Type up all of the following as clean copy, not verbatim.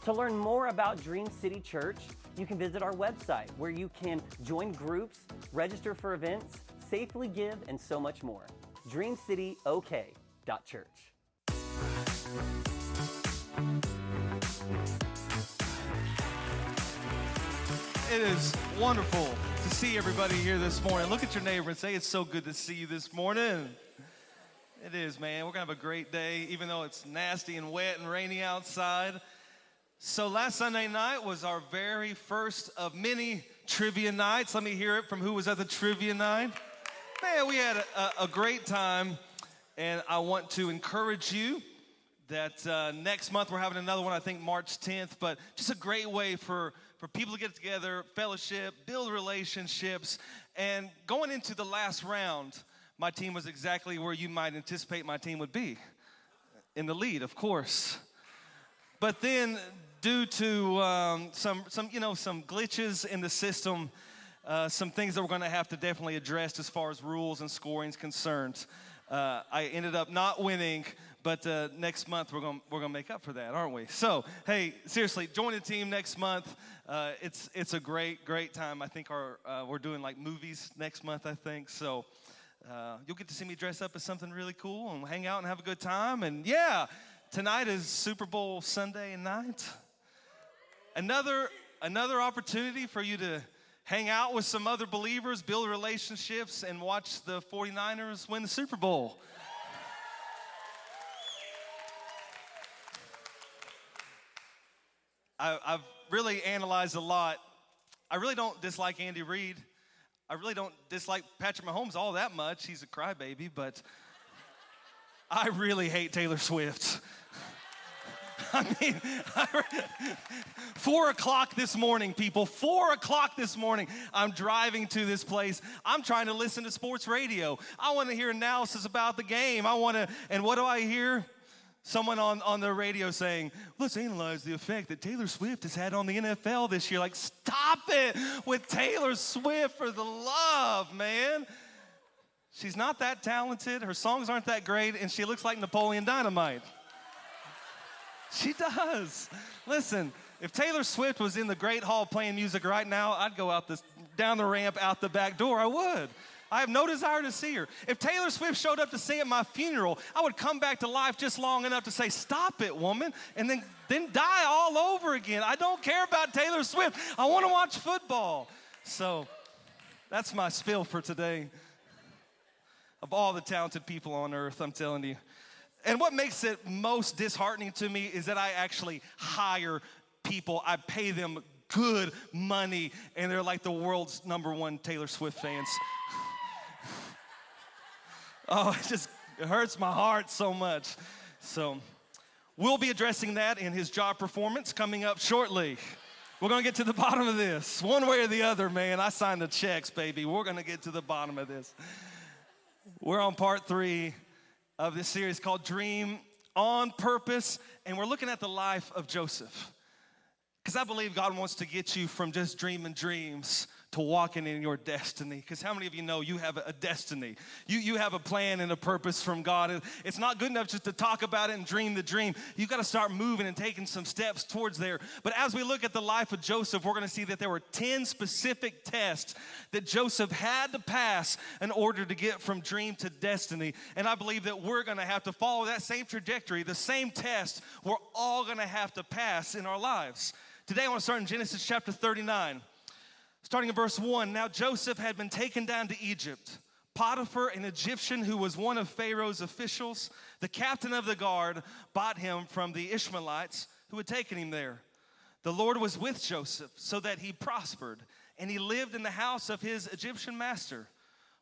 To learn more about Dream City Church, you can visit our website where you can join groups, register for events, safely give, and so much more. DreamCityOK.church. It is wonderful to see everybody here this morning. Look at your neighbor and say, it's so good to see you this morning. It is, man. We're going to have a great day, even though it's nasty and wet and rainy outside. So last Sunday night was our very first of many trivia nights. Let me hear it from who was at the trivia night. Man, we had a great time, and I want to encourage you that next month we're having another one, I think March 10th, but just a great way for people to get together, fellowship, build relationships, and going into the last round, my team was exactly where you might anticipate my team would be, in the lead, of course. But then, due to some glitches in the system, some things that we're going to have to definitely address as far as rules and scoring is concerned, I ended up not winning. But next month we're gonna make up for that, aren't we? So hey, seriously, join the team next month. It's a great time. I think we're doing like movies next month, I think. So you'll get to see me dress up as something really cool and hang out and have a good time. And yeah, tonight is Super Bowl Sunday night. Another opportunity for you to hang out with some other believers, build relationships, and watch the 49ers win the Super Bowl. I've really analyzed a lot. I really don't dislike Andy Reid. I really don't dislike Patrick Mahomes all that much. He's a crybaby, but I really hate Taylor Swift. I mean, 4 o'clock this morning, people. 4 o'clock this morning, I'm driving to this place. I'm trying to listen to sports radio. I want to hear analysis about the game. And what do I hear? Someone on the radio saying, let's analyze the effect that Taylor Swift has had on the NFL this year. Like, stop it with Taylor Swift, for the love, man. She's not that talented. Her songs aren't that great, and she looks like Napoleon Dynamite. She does. Listen, if Taylor Swift was in the Great Hall playing music right now, I'd go down the ramp, out the back door. I would. I have no desire to see her. If Taylor Swift showed up to sing at my funeral, I would come back to life just long enough to say, stop it, woman, and then die all over again. I don't care about Taylor Swift. I want to watch football. So that's my spiel for today. Of all the talented people on earth, I'm telling you. And what makes it most disheartening to me is that I actually hire people. I pay them good money, and they're like the world's #1 Taylor Swift fans. Oh, it hurts my heart so much. So we'll be addressing that in his job performance coming up shortly. We're going to get to the bottom of this. One way or the other, man. I signed the checks, baby. We're going to get to the bottom of this. We're on part 3 of this series called Dream on Purpose, and we're looking at the life of Joseph. Because I believe God wants to get you from just dreaming dreams to walking in your destiny. Because how many of you know you have a destiny? You have a plan and a purpose from God. It's not good enough just to talk about it and dream the dream. You've got to start moving and taking some steps towards there. But as we look at the life of Joseph, we're going to see that there were 10 specific tests that Joseph had to pass in order to get from dream to destiny. And I believe that we're going to have to follow that same trajectory, the same test we're all going to have to pass in our lives. Today I want to start in Genesis chapter 39. Starting in verse 1, now Joseph had been taken down to Egypt. Potiphar, an Egyptian who was one of Pharaoh's officials, the captain of the guard, bought him from the Ishmaelites who had taken him there. The Lord was with Joseph so that he prospered, and he lived in the house of his Egyptian master.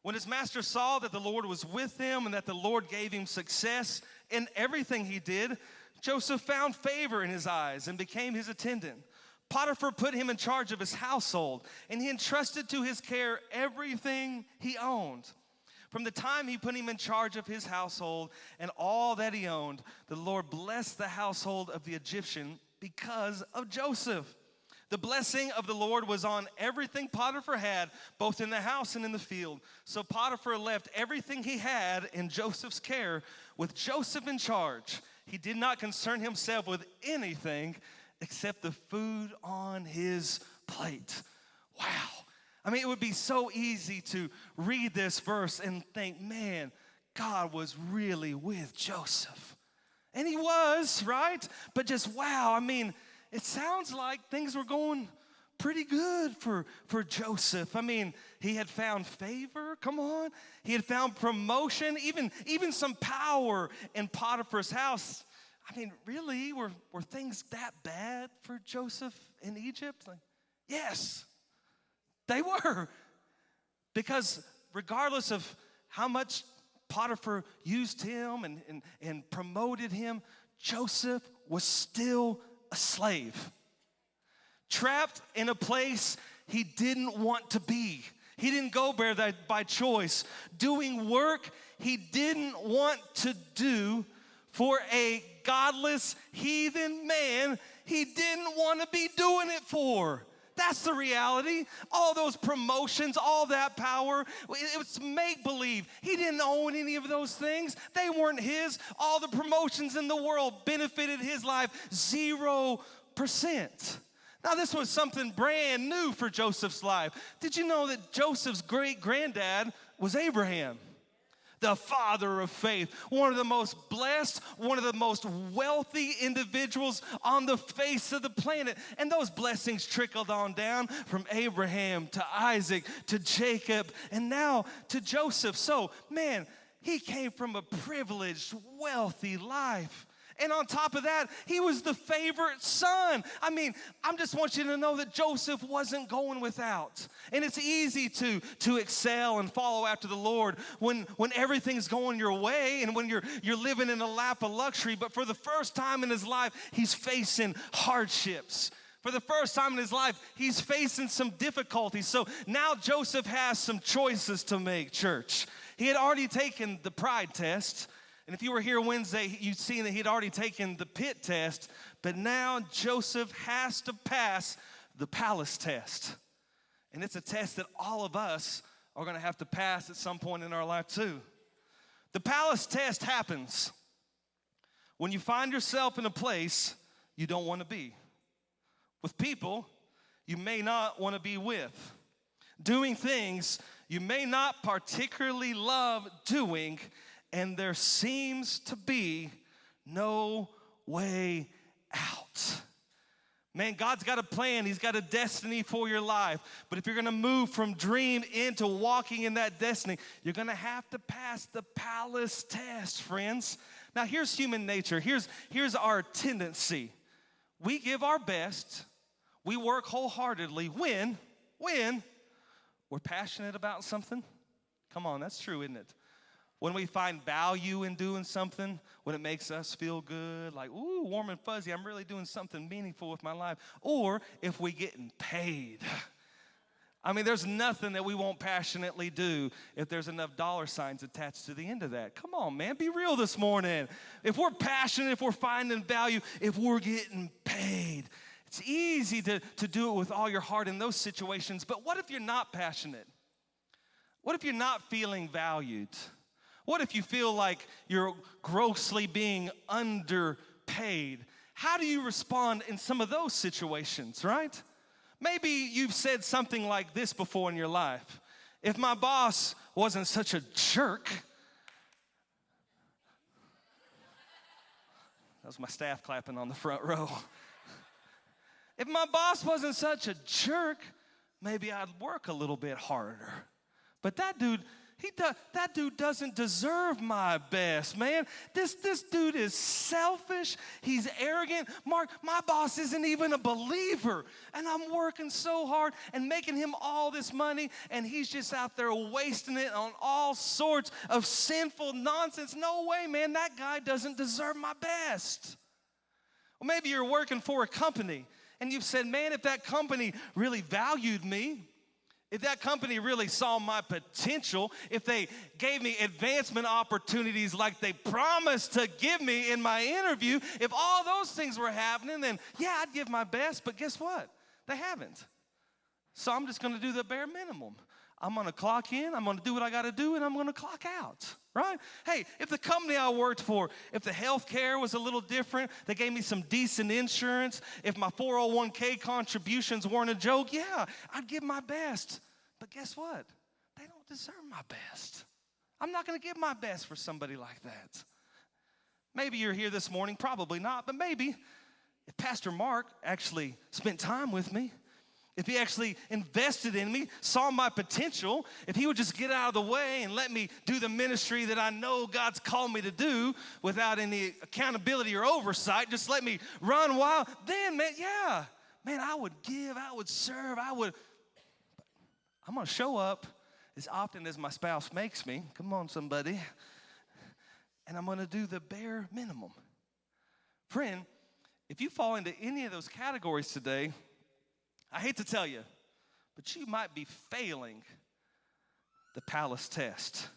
When his master saw that the Lord was with him and that the Lord gave him success in everything he did, Joseph found favor in his eyes and became his attendant. Potiphar put him in charge of his household, and he entrusted to his care everything he owned. From the time he put him in charge of his household and all that he owned, the Lord blessed the household of the Egyptian because of Joseph. The blessing of the Lord was on everything Potiphar had, both in the house and in the field. So Potiphar left everything he had in Joseph's care with Joseph in charge. He did not concern himself with anything except the food on his plate. Wow. I mean, it would be so easy to read this verse and think, man, God was really with Joseph. And he was, right? But just wow, I mean, it sounds like things were going pretty good for Joseph. I mean, he had found favor, come on. He had found promotion, even some power in Potiphar's house. I mean, really, were things that bad for Joseph in Egypt? Like, yes, they were. Because regardless of how much Potiphar used him and promoted him, Joseph was still a slave. Trapped in a place he didn't want to be. He didn't go there by choice. Doing work he didn't want to do for a godless heathen man he didn't want to be doing it for. That's the reality. All those promotions, all that power, it was make-believe. He didn't own any of those things. They weren't his. All the promotions in the world benefited his life 0%. Now, this was something brand new for Joseph's life. Did you know that Joseph's great-granddad was Abraham? The father of faith, one of the most blessed, one of the most wealthy individuals on the face of the planet. And those blessings trickled on down from Abraham to Isaac to Jacob and now to Joseph. So, man, he came from a privileged, wealthy life. And on top of that, he was the favorite son. I mean, I just want you to know that Joseph wasn't going without. And it's easy to excel and follow after the Lord when everything's going your way and when you're living in a lap of luxury. But for the first time in his life, he's facing hardships. For the first time in his life, he's facing some difficulties. So now Joseph has some choices to make, church. He had already taken the pride test. And if you were here Wednesday, you'd seen that he'd already taken the pit test, but now Joseph has to pass the palace test. And it's a test that all of us are going to have to pass at some point in our life too. The palace test happens when you find yourself in a place you don't want to be, with people you may not want to be with, doing things you may not particularly love doing, and there seems to be no way out. Man, God's got a plan. He's got a destiny for your life. But if you're going to move from dream into walking in that destiny, you're going to have to pass the palace test, friends. Now, here's human nature. Here's our tendency. We give our best. We work wholeheartedly when we're passionate about something. Come on, that's true, isn't it? When we find value in doing something, when it makes us feel good, like, ooh, warm and fuzzy, I'm really doing something meaningful with my life. Or if we getting paid. I mean, there's nothing that we won't passionately do if there's enough dollar signs attached to the end of that. Come on, man, be real this morning. If we're passionate, if we're finding value, if we're getting paid, it's easy to do it with all your heart in those situations. But what if you're not passionate? What if you're not feeling valued? What if you feel like you're grossly being underpaid? How do you respond in some of those situations, right? Maybe you've said something like this before in your life. If my boss wasn't such a jerk, that was my staff clapping on the front row. If my boss wasn't such a jerk, maybe I'd work a little bit harder. But that dude doesn't deserve my best, man. This dude is selfish. He's arrogant. Mark, my boss isn't even a believer. And I'm working so hard and making him all this money, and he's just out there wasting it on all sorts of sinful nonsense. No way, man. That guy doesn't deserve my best. Well, maybe you're working for a company, and you've said, man, if that company really valued me, if that company really saw my potential, if they gave me advancement opportunities like they promised to give me in my interview, if all those things were happening, then yeah, I'd give my best, but guess what? They haven't. So I'm just going to do the bare minimum. I'm going to clock in, I'm going to do what I got to do, and I'm going to clock out, right? Hey, if the company I worked for, if the health care was a little different, they gave me some decent insurance, if my 401k contributions weren't a joke, yeah, I'd give my best. But guess what? They don't deserve my best. I'm not going to give my best for somebody like that. Maybe you're here this morning, probably not, but maybe if Pastor Mark actually spent time with me, if he actually invested in me, saw my potential, if he would just get out of the way and let me do the ministry that I know God's called me to do without any accountability or oversight, just let me run wild, then, man, yeah, man, I would give, I would serve, I'm going to show up as often as my spouse makes me. Come on, somebody. And I'm going to do the bare minimum. Friend, if you fall into any of those categories today, I hate to tell you, but you might be failing the palace test.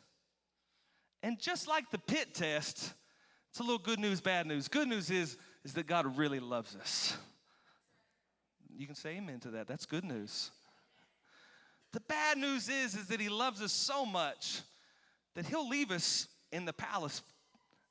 And just like the pit test, it's a little good news, bad news. Good news is that God really loves us. You can say amen to that. That's good news. The bad news is that he loves us so much that he'll leave us in the palace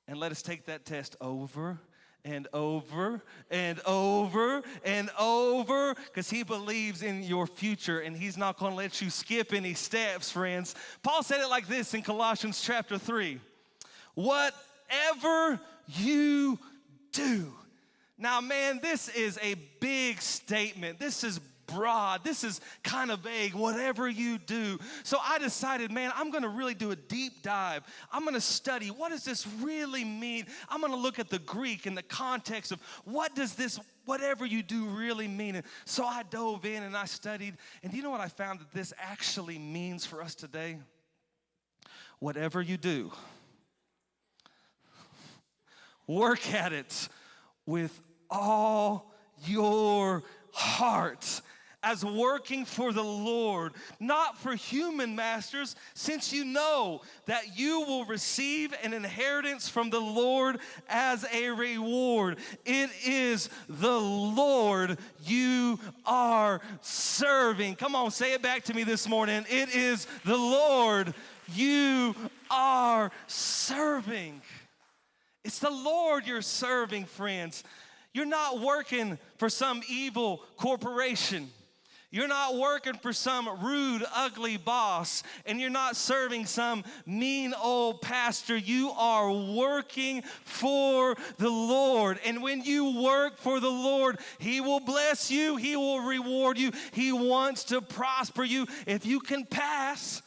and let us take that test over and over and over and over, because he believes in your future and he's not going to let you skip any steps, friends. Paul said it like this in Colossians chapter 3. Whatever you do. Now, man, this is a big statement. This is broad. This is kind of vague, whatever you do. So I decided, man, I'm going to really do a deep dive. I'm going to study, what does this really mean? I'm going to look at the Greek and the context of what does this whatever you do really mean? And so I dove in and I studied. And do you know what I found that this actually means for us today? Whatever you do, work at it with all your heart, as working for the Lord, not for human masters, since you know that you will receive an inheritance from the Lord as a reward. It is the Lord you are serving. Come on, say it back to me this morning. It is the Lord you are serving. It's the Lord you're serving, friends. You're not working for some evil corporation. You're not working for some rude, ugly boss, and you're not serving some mean old pastor. You are working for the Lord. And when you work for the Lord, he will bless you. He will reward you. He wants to prosper you if you can pass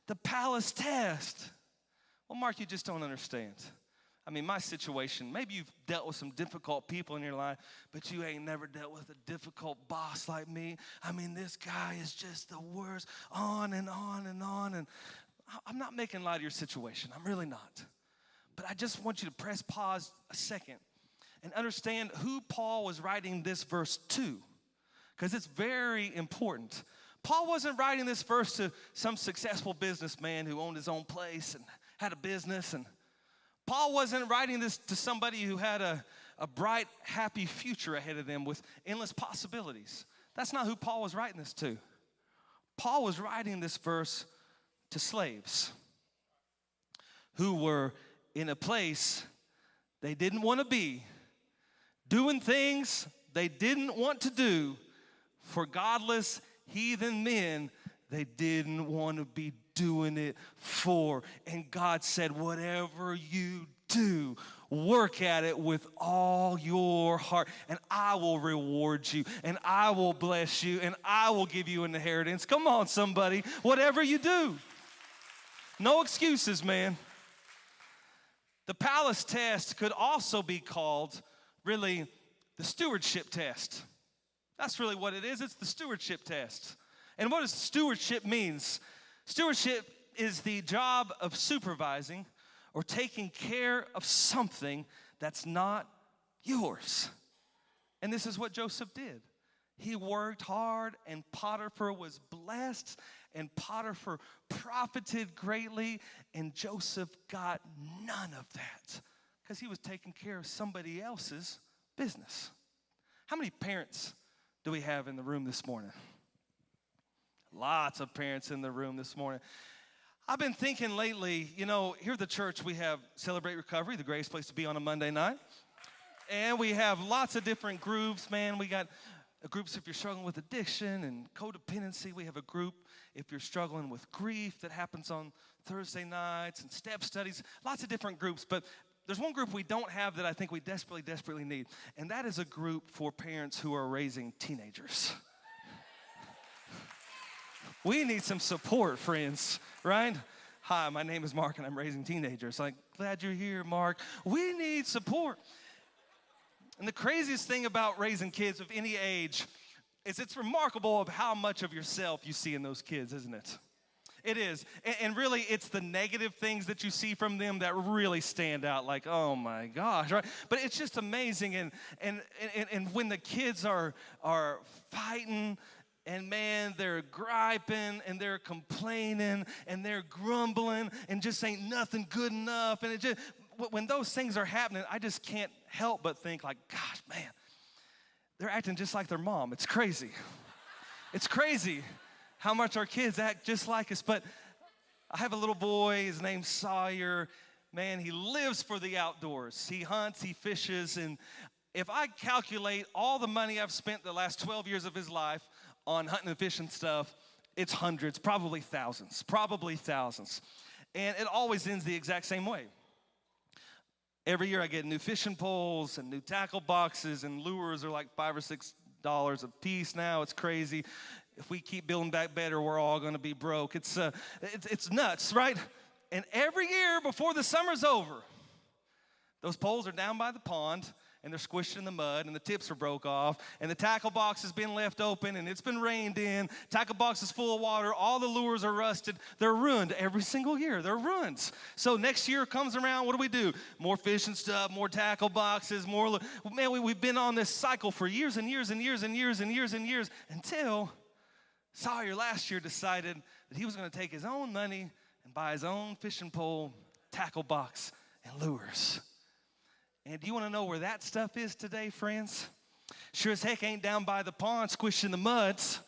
the palace test. Well, Mark, you just don't understand. I mean, my situation, maybe you've dealt with some difficult people in your life, but you ain't never dealt with a difficult boss like me. I mean, this guy is just the worst, on and on and on. And I'm not making light of your situation. I'm really not. But I just want you to press pause a second and understand who Paul was writing this verse to, because it's very important. Paul wasn't writing this verse to some successful businessman who owned his own place and had a business, and Paul wasn't writing this to somebody who had a bright, happy future ahead of them with endless possibilities. That's not who Paul was writing this to. Paul was writing this verse to slaves who were in a place they didn't want to be, doing things they didn't want to do for godless heathen men they didn't want to be doing it for. And God said, whatever you do, work at it with all your heart, and I will reward you, and I will bless you, and I will give you an inheritance. Come on, somebody, whatever you do. No excuses, man. The palace test could also be called, really, the stewardship test. That's really what it is. It's the stewardship test. And what does stewardship means? Stewardship is the job of supervising or taking care of something that's not yours. And this is what Joseph did. He worked hard, and Potiphar was blessed, and Potiphar profited greatly, and Joseph got none of that because he was taking care of somebody else's business. How many parents do we have in the room this morning? A Lots of parents in the room this morning. I've been thinking lately, here at the church we have Celebrate Recovery, the greatest place to be on a Monday night. And we have lots of different groups, man. We got groups if you're struggling with addiction and codependency. We have a group if you're struggling with grief that happens on Thursday nights, and step studies, lots of different groups. But there's one group we don't have that I think we desperately, desperately need, and that is a group for parents who are raising teenagers. We need some support, friends, right? Hi, my name is Mark, and I'm raising teenagers. Like, glad you're here, Mark. We need support. And the craziest thing about raising kids of any age is it's remarkable of how much of yourself you see in those kids, isn't it? It is. And really, it's the negative things that you see from them that really stand out, like, oh my gosh, right? But it's just amazing. And when the kids are fighting, and man, they're griping and they're complaining and they're grumbling and just ain't nothing good enough. And when those things are happening, I just can't help but think like, gosh, man, they're acting just like their mom. It's crazy. It's crazy how much our kids act just like us. But I have a little boy, his name's Sawyer. Man, he lives for the outdoors. He hunts, he fishes, and if I calculate all the money I've spent the last 12 years of his life on hunting and fishing stuff, it's hundreds, probably thousands. And it always ends the exact same way. Every year I get new fishing poles and new tackle boxes, and lures are like $5 or $6 a piece now. It's crazy. If we keep building back better, we're all going to be broke. It's nuts, right? And every year before the summer's over, those poles are down by the pond, and they're squished in the mud, and the tips are broke off, and the tackle box has been left open, and it's been rained in. Tackle box is full of water. All the lures are rusted. They're ruined every single year. They're ruined. So next year comes around, what do? More fishing stuff, more tackle boxes, more. Man, we've been on this cycle for years and years and years and years and years and years until Sawyer last year decided that he was going to take his own money and buy his own fishing pole, tackle box, and lures. And do you want to know where that stuff is today, friends? Sure as heck ain't down by the pond squished in the muds.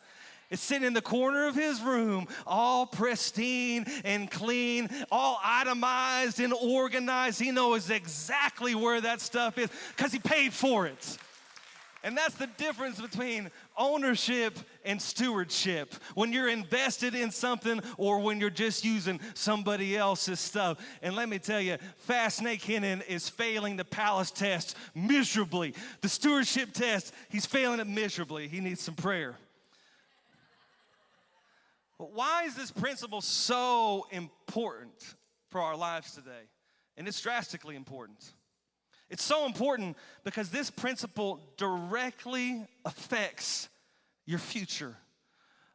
It's sitting in the corner of his room, all pristine and clean, all itemized and organized. He knows exactly where that stuff is because he paid for it. And that's the difference between ownership and stewardship. When you're invested in something or when you're just using somebody else's stuff. And let me tell you, Fast Snake Hennen is failing the palace test miserably. The stewardship test, he's failing it miserably. He needs some prayer. But why is this principle so important for our lives today? And it's drastically important. It's so important because this principle directly affects your future,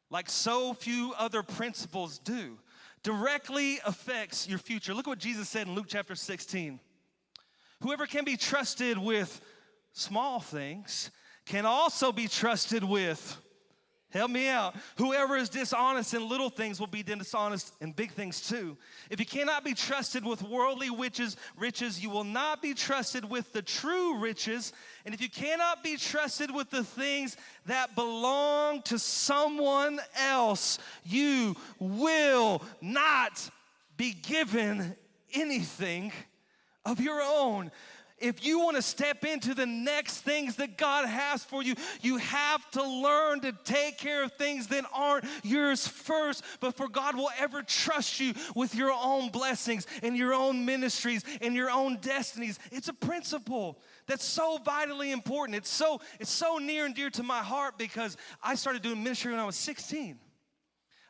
like so few other principles do. Directly affects your future. Look what Jesus said in Luke chapter 16. Whoever can be trusted with small things can also be trusted with, help me out, whoever is dishonest in little things will be dishonest in big things too. If you cannot be trusted with worldly riches, you will not be trusted with the true riches. And if you cannot be trusted with the things that belong to someone else, you will not be given anything of your own. If you want to step into the next things that God has for you, you have to learn to take care of things that aren't yours first. Before God will ever trust you with your own blessings and your own ministries and your own destinies. It's a principle that's so vitally important. It's so near and dear to my heart because I started doing ministry when I was 16.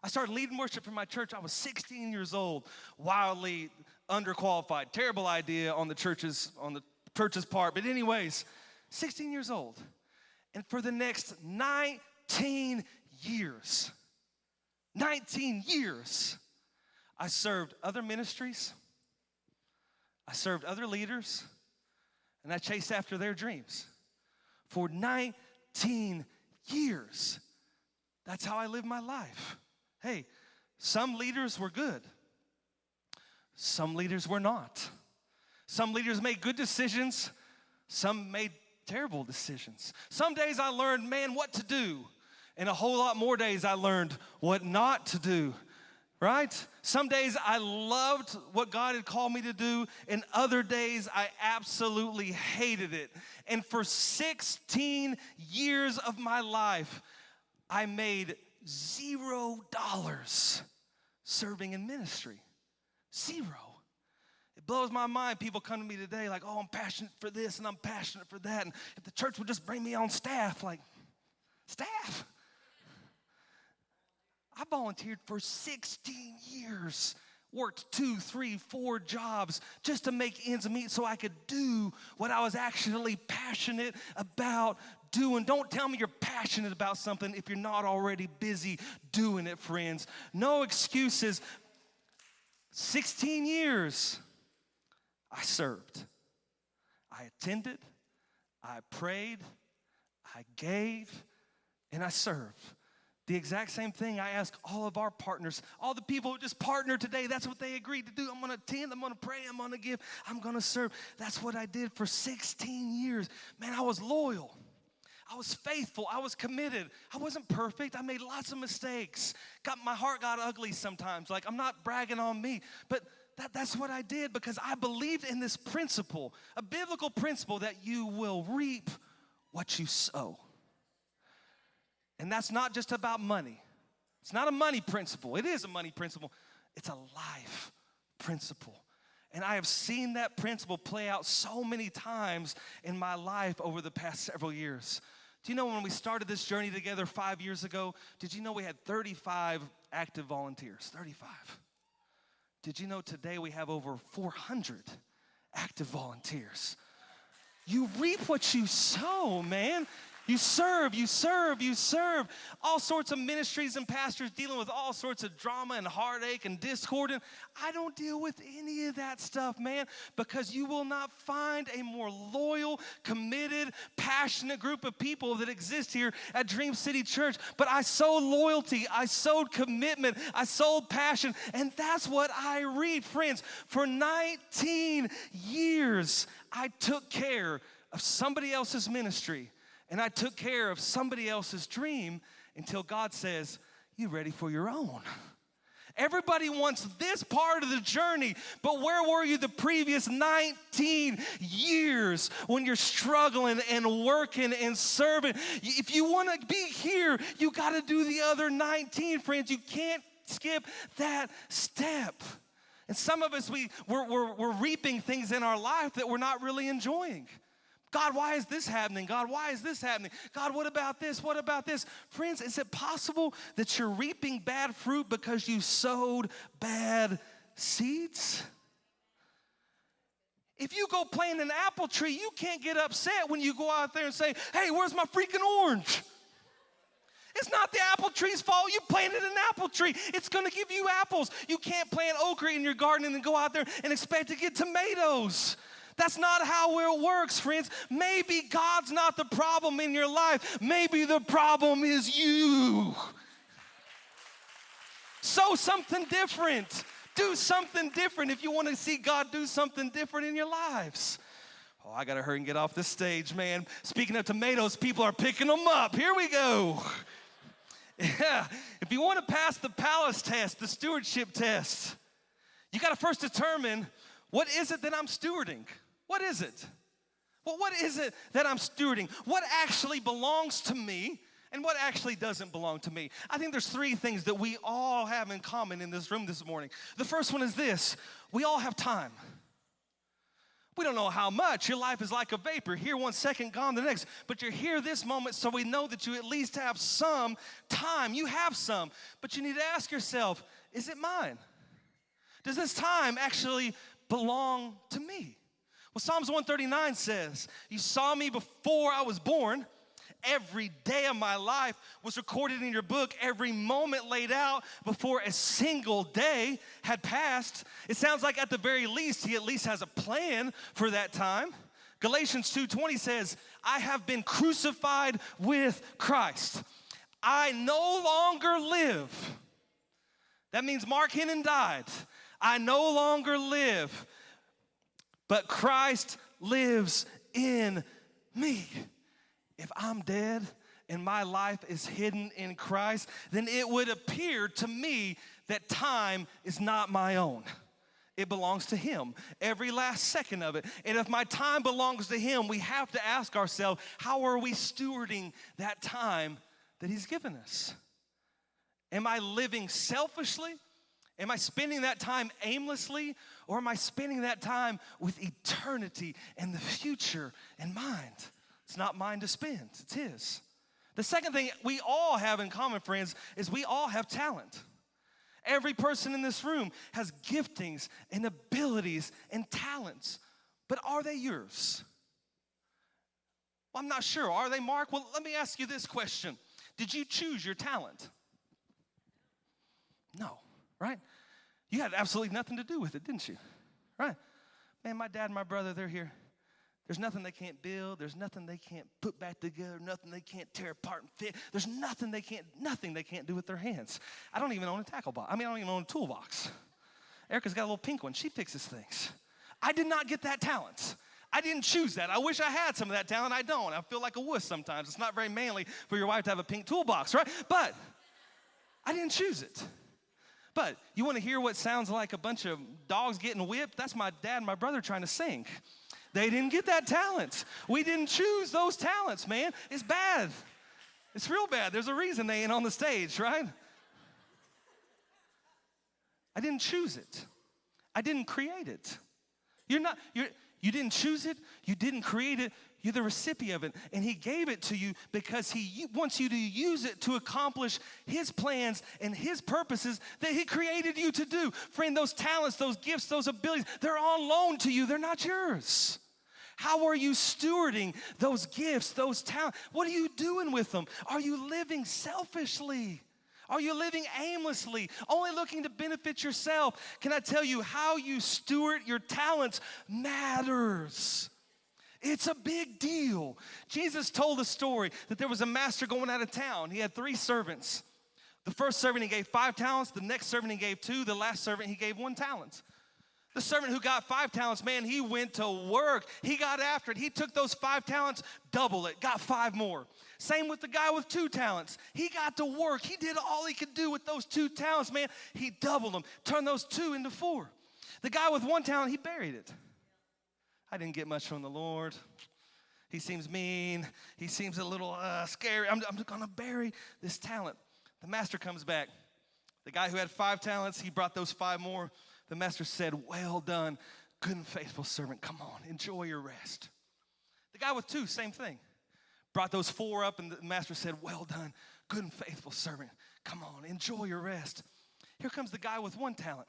I started leading worship for my church. I was 16 years old, wildly underqualified. Terrible idea on the church's part. But anyways, 16 years old. And for the next 19 years, I served other ministries, I served other leaders, and I chased after their dreams. For 19 years, that's how I lived my life. Hey, some leaders were good. Some leaders were not. Some leaders made good decisions. Some made terrible decisions. Some days I learned, man, what to do. And a whole lot more days I learned what not to do, right? Some days I loved what God had called me to do, and other days I absolutely hated it. And for 16 years of my life, I made $0 serving in ministry. Zero. It blows my mind. People come to me today like, oh, I'm passionate for this and I'm passionate for that. And if the church would just bring me on staff, like, staff? I volunteered for 16 years, worked 2, 3, 4 jobs just to make ends meet so I could do what I was actually passionate about doing. Don't tell me you're passionate about something if you're not already busy doing it, friends. No excuses. 16 years, I served. I attended, I prayed, I gave, and I served. The exact same thing I ask all of our partners, all the people who just partner today, that's what they agreed to do. I'm going to attend, I'm going to pray, I'm going to give, I'm going to serve. That's what I did for 16 years. Man, I was loyal. I was faithful. I was committed. I wasn't perfect. I made lots of mistakes. My heart got ugly sometimes. Like, I'm not bragging on me, but that's what I did because I believed in this principle, a biblical principle that you will reap what you sow. And that's not just about money. It's not a money principle. It is a money principle. It's a life principle. And I have seen that principle play out so many times in my life over the past several years. Do you know when we started this journey together 5 years ago, did you know we had 35 active volunteers? 35. Did you know today we have over 400 active volunteers? You reap what you sow, man. You serve, you serve, you serve. All sorts of ministries and pastors dealing with all sorts of drama and heartache and discord. And I don't deal with any of that stuff, man, because you will not find a more loyal, committed, passionate group of people that exist here at Dream City Church. But I sowed loyalty, I sowed commitment, I sowed passion, and that's what I reap, friends. For 19 years, I took care of somebody else's ministry. And I took care of somebody else's dream until God says, you ready for your own? Everybody wants this part of the journey, but where were you the previous 19 years when you're struggling and working and serving? If you want to be here, you got to do the other 19, friends. You can't skip that step. And some of us, we're reaping things in our life that we're not really enjoying. God, why is this happening? God, why is this happening? God, what about this? What about this? Friends, is it possible that you're reaping bad fruit because you sowed bad seeds? If you go plant an apple tree, you can't get upset when you go out there and say, hey, where's my freaking orange? It's not the apple tree's fault. You planted an apple tree. It's going to give you apples. You can't plant okra in your garden and then go out there and expect to get tomatoes. That's not how it works, friends. Maybe God's not the problem in your life. Maybe the problem is you. Sow something different. Do something different if you want to see God do something different in your lives. Oh, I got to hurry and get off this stage, man. Speaking of tomatoes, people are picking them up. Here we go. Yeah, if you want to pass the palace test, the stewardship test, you got to first determine, what is it that I'm stewarding? What is it? Well, what is it that I'm stewarding? What actually belongs to me and what actually doesn't belong to me? I think there's 3 things that we all have in common in this room this morning. The first one is this: we all have time. We don't know how much. Your life is like a vapor. Here 1 second, gone the next. But you're here this moment, so we know that you at least have some time. You have some. But you need to ask yourself, is it mine? Does this time actually belong to me? Well, Psalms 139 says, you saw me before I was born. Every day of my life was recorded in your book. Every moment laid out before a single day had passed. It sounds like at the very least, he at least has a plan for that time. Galatians 2:20 says, I have been crucified with Christ. I no longer live. That means Mark Hennen died. I no longer live, but Christ lives in me. If I'm dead and my life is hidden in Christ, then it would appear to me that time is not my own. It belongs to Him, every last second of it. And if my time belongs to Him, we have to ask ourselves, how are we stewarding that time that He's given us? Am I living selfishly? Am I spending that time aimlessly? Or am I spending that time with eternity and the future in mind? It's not mine to spend, it's His. The second thing we all have in common, friends, is we all have talent. Every person in this room has giftings and abilities and talents, but are they yours? Well, I'm not sure. Are they, Mark? Well, let me ask you this question. Did you choose your talent? No, right? You had absolutely nothing to do with it, didn't you? Right? Man, my dad and my brother, they're here. There's nothing they can't build. There's nothing they can't put back together. Nothing they can't tear apart and fit. There's nothing they can't do with their hands. I don't even own a tackle box. I don't even own a toolbox. Erica's got a little pink one. She fixes things. I did not get that talent. I didn't choose that. I wish I had some of that talent. I don't. I feel like a wuss sometimes. It's not very manly for your wife to have a pink toolbox, right? But I didn't choose it. But you want to hear what sounds like a bunch of dogs getting whipped? That's my dad and my brother trying to sing. They didn't get that talent. We didn't choose those talents, man. It's bad. It's real bad. There's a reason they ain't on the stage, right? I didn't choose it. I didn't create it. You didn't choose it. You didn't create it. You're the recipient of it. And He gave it to you because He wants you to use it to accomplish His plans and His purposes that He created you to do. Friend, those talents, those gifts, those abilities, they're on loan to you. They're not yours. How are you stewarding those gifts, those talents? What are you doing with them? Are you living selfishly? Are you living aimlessly, only looking to benefit yourself? Can I tell you, how you steward your talents matters. It's a big deal. Jesus told a story that there was a master going out of town. He had 3 servants. The first servant he gave 5 talents. The next servant he gave 2. The last servant he gave 1 talent. The servant who got 5 talents, man, he went to work. He got after it. He took those 5 talents, double it, got 5 more. Same with the guy with 2 talents. He got to work. He did all he could do with those 2 talents, man. He doubled them, turned those 2 into 4. The guy with 1 talent, he buried it. I didn't get much from the Lord. He seems mean. He seems a little scary. I'm going to bury this talent. The master comes back. The guy who had 5 talents, he brought those 5 more. The master said, well done, good and faithful servant. Come on, enjoy your rest. The guy with 2, same thing. Brought those 4 up, and the master said, well done, good and faithful servant. Come on, enjoy your rest. Here comes the guy with 1 talent.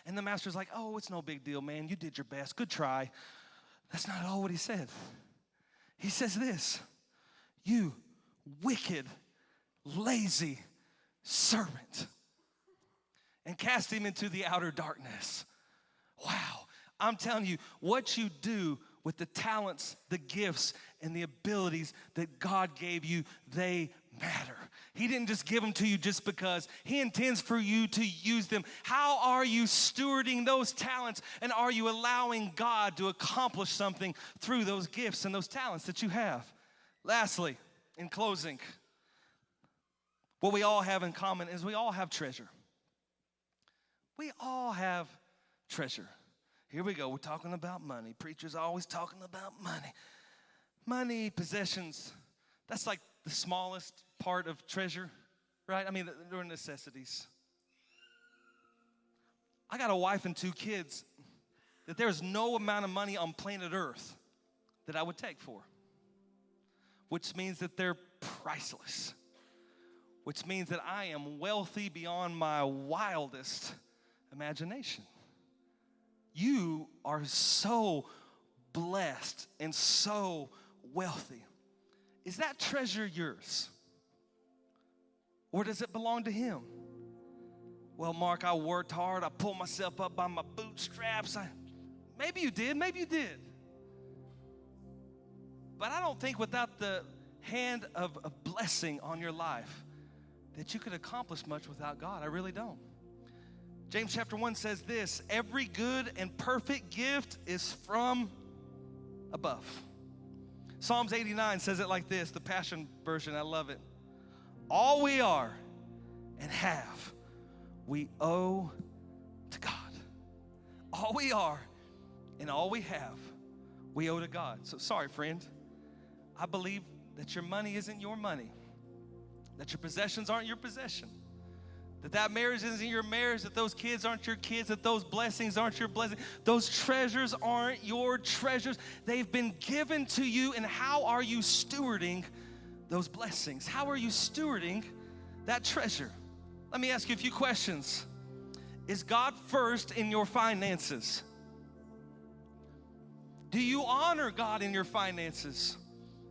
And the master's like, oh, it's no big deal, man. You did your best. Good try. That's not all what he said. He says this, you wicked, lazy servant, and cast him into the outer darkness. Wow. I'm telling you, what you do with the talents, the gifts, and the abilities that God gave you, they matter. He didn't just give them to you just because. He intends for you to use them. How are you stewarding those talents, and are you allowing God to accomplish something through those gifts and those talents that you have? Lastly, in closing, what we all have in common is we all have treasure. We all have treasure. Here we go. We're talking about money. Preachers are always talking about money. Money, possessions, that's like the smallest part of treasure, right? I mean, they're necessities. I got a wife and 2 kids that there's no amount of money on planet Earth that I would take for, which means that they're priceless, which means that I am wealthy beyond my wildest imagination. You are so blessed and so wealthy. Is that treasure yours? Or does it belong to Him? Well, Mark, I worked hard. I pulled myself up by my bootstraps. Maybe you did. Maybe you did. But I don't think without the hand of blessing on your life that you could accomplish much without God. I really don't. James chapter 1 says this, every good and perfect gift is from above. Psalms 89 says it like this, the Passion version, I love it. All we are and have, we owe to God. All we are and all we have, we owe to God. So sorry, friend. I believe that your money isn't your money, that your possessions aren't your possession, that marriage isn't your marriage, that those kids aren't your kids, that those blessings aren't your blessings, those treasures aren't your treasures. They've been given to you, and how are you stewarding those blessings? How are you stewarding that treasure? Let me ask you a few questions. Is God first in your finances? Do you honor God in your finances?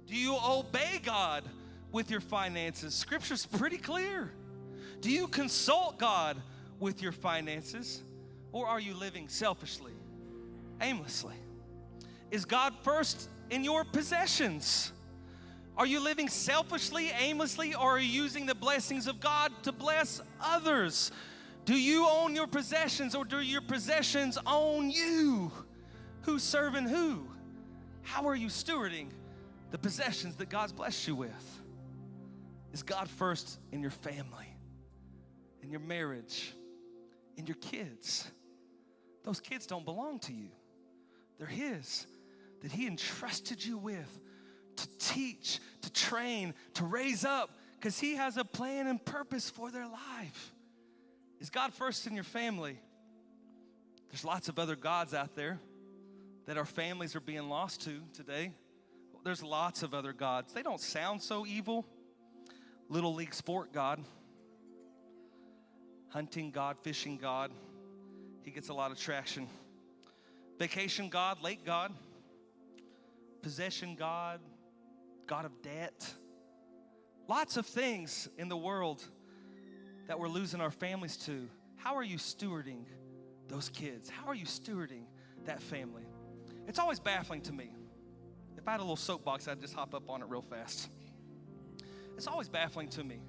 Do you obey God with your finances? Scripture's pretty clear. Do you consult God with your finances, or are you living selfishly, aimlessly? Is God first in your possessions? Are you living selfishly, aimlessly, or are you using the blessings of God to bless others? Do you own your possessions, or do your possessions own you? Who's serving who? How are you stewarding the possessions that God's blessed you with? Is God first in your family, in your marriage, in your kids? Those kids don't belong to you. They're His, that He entrusted you with to teach, to train, to raise up, because He has a plan and purpose for their life. Is God first in your family? There's lots of other gods out there that our families are being lost to today. There's lots of other gods. They don't sound so evil. Little league sport God, hunting God, fishing God. He gets a lot of traction. Vacation God, lake God, possession God, God of debt. Lots of things in the world that we're losing our families to. How are you stewarding those kids? How are you stewarding that family? It's always baffling to me. If I had a little soapbox, I'd just hop up on it real fast. It's always baffling to me.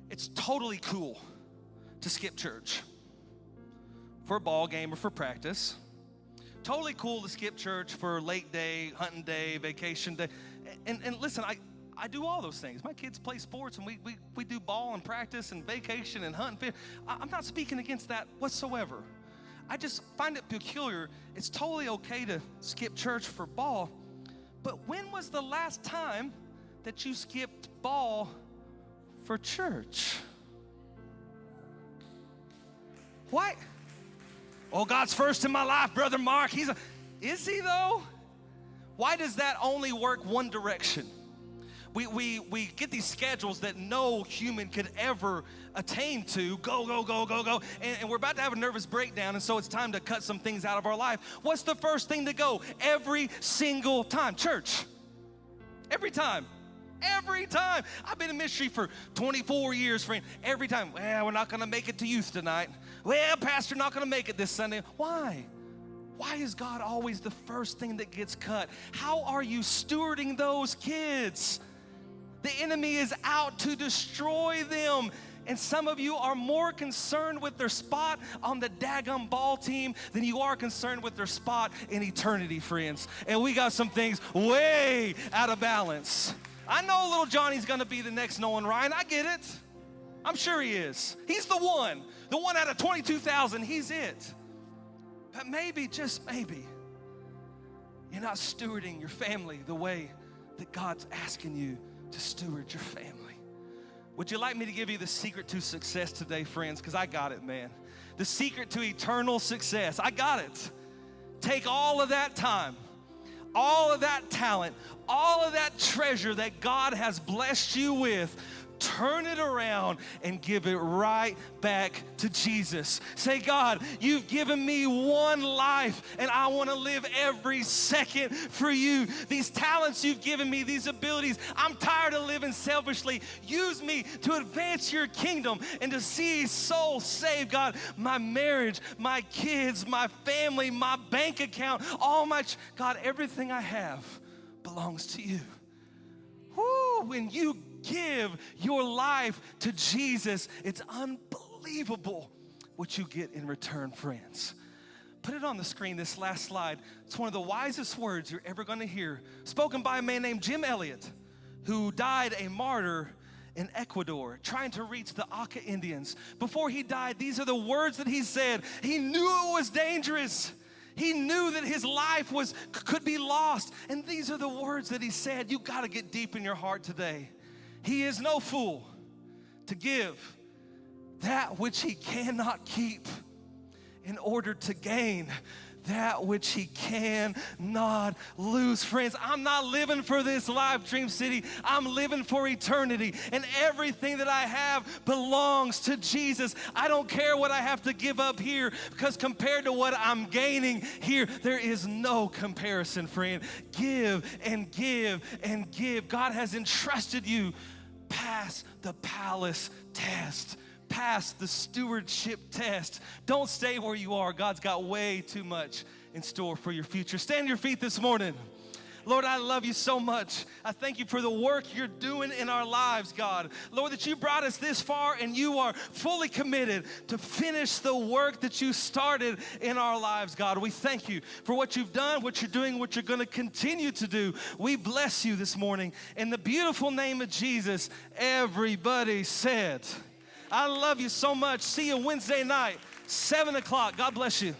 It's totally cool to skip church for a ball game or for practice. Totally cool to skip church for lake day, hunting day, vacation day. And listen, I do all those things. My kids play sports, and we do ball and practice and vacation and hunt and fish. I'm not speaking against that whatsoever. I just find it peculiar. It's totally okay to skip church for ball, but when was the last time that you skipped ball for church? Why? Oh, God's first in my life, Brother Mark. Is He though? Why does that only work one direction? We get these schedules that no human could ever attain to. Go, go, go, go, go. And we're about to have a nervous breakdown, and so it's time to cut some things out of our life. What's the first thing to go every single time? Church. Every time. Every time. I've been in ministry for 24 years, friend. Every time. Well, we're not going to make it to youth tonight. Well, Pastor, not going to make it this Sunday. Why? Why is God always the first thing that gets cut? How are you stewarding those kids? The enemy is out to destroy them. And some of you are more concerned with their spot on the daggum ball team than you are concerned with their spot in eternity, friends. And we got some things way out of balance. I know little Johnny's gonna be the next Nolan Ryan. I get it. I'm sure he is. He's the one out of 22,000, he's it. But maybe, just maybe, you're not stewarding your family the way that God's asking you to steward your family. Would you like me to give you the secret to success today, friends? Because I got it, man. The secret to eternal success. I got it. Take all of that time, all of that talent, all of that treasure that God has blessed you with, turn it around and give it right back to Jesus. Say, God, you've given me one life, and I want to live every second for you. These talents you've given me, these abilities, I'm tired of living selfishly. Use me to advance your kingdom and to see souls saved. God, my marriage, my kids, my family, my bank account, God, everything I have belongs to you. Woo, when you give your life to Jesus, it's unbelievable what you get in return, friends. Put it on the screen, this last slide. It's one of the wisest words you're ever going to hear, spoken by a man named Jim Elliot, who died a martyr in Ecuador, trying to reach the Aka Indians. Before he died, these are the words that he said. He knew it was dangerous. He knew that his life could be lost. And these are the words that he said. You got to get deep in your heart today. He is no fool to give that which he cannot keep in order to gain that which he cannot lose. Friends, I'm not living for this life, Dream City. I'm living for eternity. And everything that I have belongs to Jesus. I don't care what I have to give up here, because compared to what I'm gaining here, there is no comparison, friend. Give and give and give. God has entrusted you. Pass the palace test. Pass the stewardship test. Don't stay where you are. God's got way too much in store for your future. Stand on your feet this morning. Lord, I love you so much. I thank you for the work you're doing in our lives, God. Lord, that you brought us this far and you are fully committed to finish the work that you started in our lives, God. We thank you for what you've done, what you're doing, what you're going to continue to do. We bless you this morning. In the beautiful name of Jesus, everybody said, I love you so much. See you Wednesday night, 7 o'clock. God bless you.